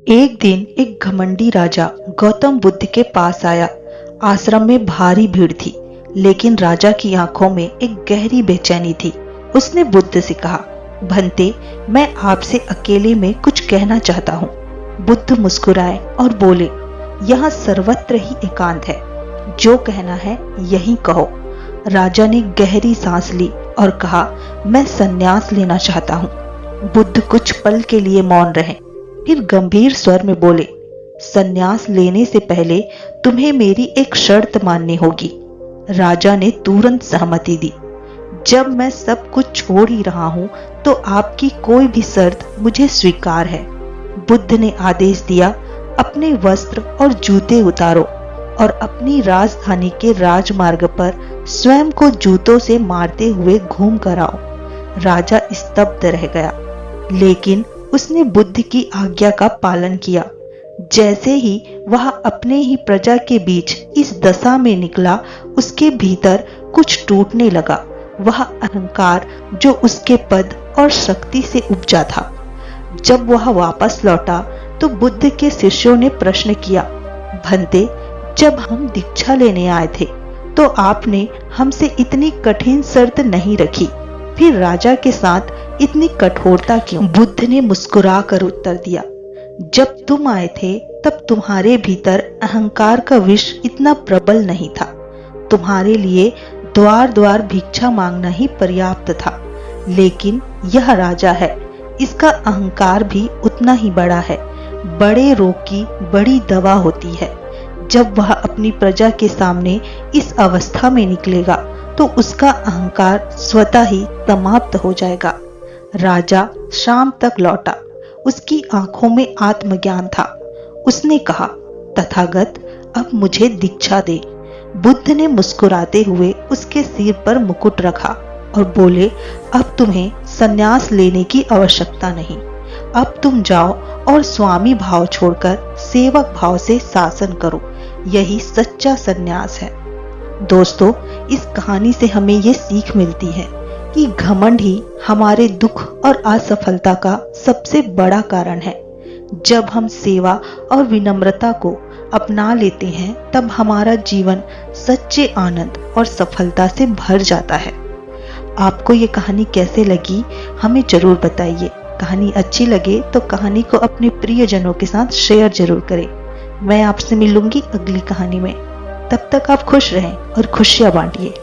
एक दिन एक घमंडी राजा गौतम बुद्ध के पास आया। आश्रम में भारी भीड़ थी, लेकिन राजा की आंखों में एक गहरी बेचैनी थी। उसने बुद्ध से कहा, भंते, मैं आपसे अकेले में कुछ कहना चाहता हूँ। बुद्ध मुस्कुराए और बोले, यहाँ सर्वत्र ही एकांत है, जो कहना है यही कहो। राजा ने गहरी सांस ली और कहा, मैं संन्यास लेना चाहता हूँ। बुद्ध कुछ पल के लिए मौन रहे, फिर गंभीर स्वर में बोले, संन्यास लेने से पहले तुम्हें मेरी एक शर्त माननी होगी। राजा ने तुरंत सहमति दी। जब मैं सब कुछ छोड़ ही रहा हूं, तो आपकी कोई भी शर्त मुझे स्वीकार है। बुद्ध ने आदेश दिया, अपने वस्त्र और जूते उतारो और अपनी राजधानी के राजमार्ग पर स्वयं को जूतों से मारते हुए घूम कर आओ। राजा स्तब्ध रह गया, लेकिन उसने बुद्ध की आज्ञा का पालन किया। जैसे ही वह अपने ही प्रजा के बीच इस दशा में निकला, उसके भीतर कुछ टूटने लगा। वह अहंकार जो उसके पद और शक्ति से उपजा था। जब वह वापस लौटा तो बुद्ध के शिष्यों ने प्रश्न किया, भंते, जब हम दीक्षा लेने आए थे तो आपने हमसे इतनी कठिन शर्त नहीं रखी, फिर राजा के साथ इतनी कठोरता क्यों? बुद्ध ने मुस्कुरा कर उत्तर दिया, जब तुम आए थे तब तुम्हारे भीतर अहंकार का विष इतना प्रबल नहीं था। तुम्हारे लिए द्वार द्वार भिक्षा मांगना ही पर्याप्त था, लेकिन यह राजा है, इसका अहंकार भी उतना ही बड़ा है। बड़े रोग की बड़ी दवा होती है। जब वह अपनी प्रजा के सामने इस अवस्था में निकलेगा तो उसका अहंकार स्वतः ही समाप्त हो जाएगा। राजा शाम तक लौटा। उसकी आंखों में आत्मज्ञान था। उसने कहा, तथागत, अब मुझे दीक्षा दे। बुद्ध ने मुस्कुराते हुए उसके सिर पर मुकुट रखा और बोले, अब तुम्हें संन्यास लेने की आवश्यकता नहीं। अब तुम जाओ और स्वामी भाव छोड़कर सेवक भाव से शासन करो। यही सच्चा संन्यास है। दोस्तों, इस कहानी से हमें ये सीख मिलती है कि घमंड ही हमारे दुख और असफलता का सबसे बड़ा कारण है। जब हम सेवा और विनम्रता को अपना लेते हैं, तब हमारा जीवन सच्चे आनंद और सफलता से भर जाता है। आपको ये कहानी कैसे लगी, हमें जरूर बताइए। कहानी अच्छी लगे तो कहानी को अपने प्रियजनों के साथ शेयर जरूर करें। मैं आपसे मिलूंगी अगली कहानी में। तब तक आप खुश रहें और खुशियां बांटिए।